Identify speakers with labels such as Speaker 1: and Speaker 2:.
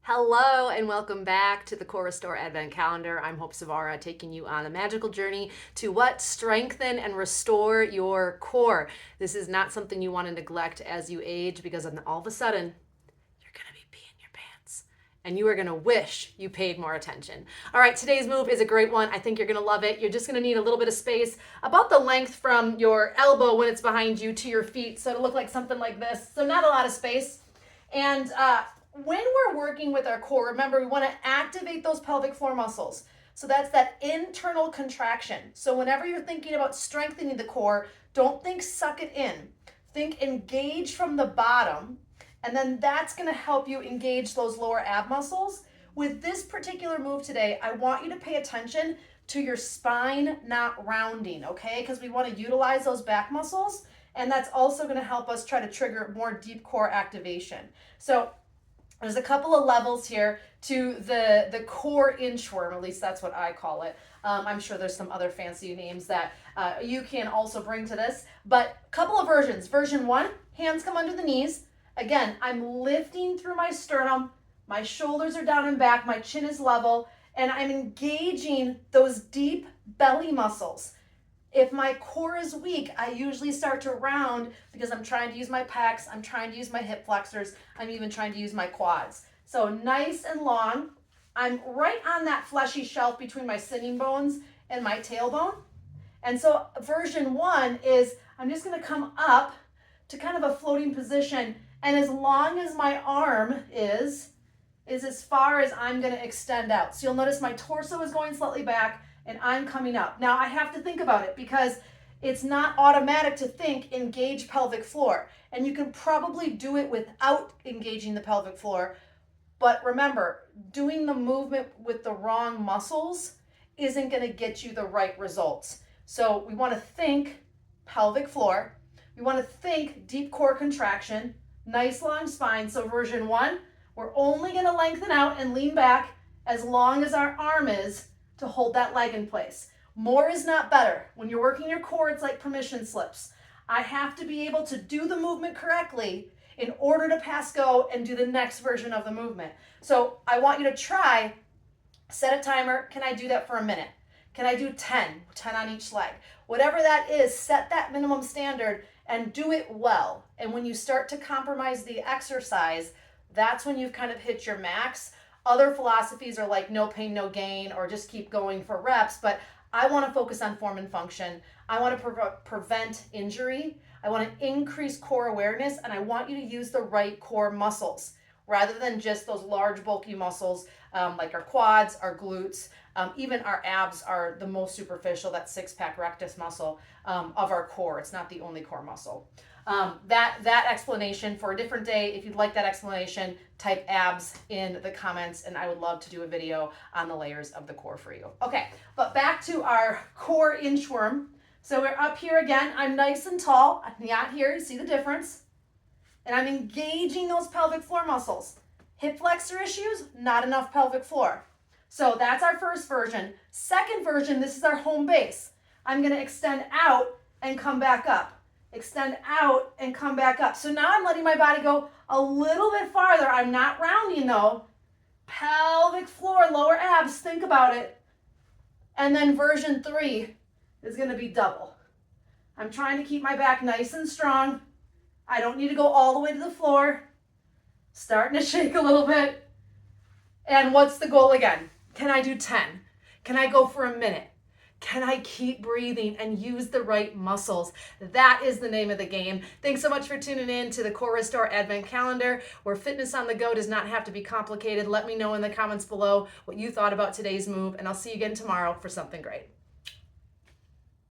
Speaker 1: Hello and welcome back to the Core Restore Advent Calendar. I'm Hope Savara, taking you on a magical journey to what? Strengthen and restore your core. This is not something you want to neglect as you age, because then all of a sudden you're going to be peeing your pants and you are going to wish you paid more attention. All right, today's move is a great one. I think you're going to love it. You're just going to need a little bit of space, about the length from your elbow when it's behind you to your feet. So it'll look like something like this. So not a lot of space. And when we're working with our core, remember, we want to activate those pelvic floor muscles. So that's that internal contraction. So whenever you're thinking about strengthening the core, don't think suck it in. Think engage from the bottom, and then that's going to help you engage those lower ab muscles. With this particular move today, I want you to pay attention to your spine not rounding, okay? Because we want to utilize those back muscles, and that's also going to help us try to trigger more deep core activation. So there's a couple of levels here to the core inchworm, at least that's what I call it. I'm sure there's some other fancy names that you can also bring to this, but a couple of versions. Version 1, hands come under the knees. Again, I'm lifting through my sternum, my shoulders are down and back, my chin is level, and I'm engaging those deep belly muscles. If my core is weak, I usually start to round because I'm trying to use my pecs, I'm trying to use my hip flexors, I'm even trying to use my quads. So nice and long. I'm right on that fleshy shelf between my sitting bones and my tailbone. And so version 1 is I'm just going to come up to kind of a floating position, and as long as my arm is as far as I'm going to extend out. So you'll notice my torso is going slightly back, and I'm coming up. Now I have to think about it because it's not automatic to think engage pelvic floor. And you can probably do it without engaging the pelvic floor. But remember, doing the movement with the wrong muscles isn't going to get you the right results. So we want to think pelvic floor. We want to think deep core contraction, nice long spine. So version 1, we're only going to lengthen out and lean back as long as our arm is to hold that leg in place. More is not better. When you're working your core, it's like permission slips. I have to be able to do the movement correctly in order to pass go and do the next version of the movement. So I want you to try, set a timer. Can I do that for a minute? Can I do 10 on each leg? Whatever that is, set that minimum standard and do it well. And when you start to compromise the exercise, that's when you've kind of hit your max. Other philosophies are like no pain, no gain, or just keep going for reps, but I want to focus on form and function. I want to prevent injury. I want to increase core awareness, and I want you to use the right core muscles rather than just those large bulky muscles like our quads, our glutes, even our abs are the most superficial, that six-pack rectus muscle of our core. It's not the only core muscle. That explanation for a different day. If you'd like that explanation, type abs in the comments, and I would love to do a video on the layers of the core for you. Okay, but back to our core inchworm. So we're up here again. I'm nice and tall. I'm not here. You see the difference? And I'm engaging those pelvic floor muscles. Hip flexor issues, not enough pelvic floor. So that's our first version. Second version, this is our home base. I'm going to extend out and come back up. Extend out and come back up. So now I'm letting my body go a little bit farther. I'm not rounding though. Pelvic floor, lower abs, think about it. And then version 3 is going to be double. I'm trying to keep my back nice and strong. I don't need to go all the way to the floor. Starting to shake a little bit. And what's the goal again? Can I do 10? Can I go for a minute? Can I keep breathing and use the right muscles? That is the name of the game. Thanks so much for tuning in to the Core Restore Advent Calendar, where fitness on the go does not have to be complicated. Let me know in the comments below what you thought about today's move, and I'll see you again tomorrow for something great.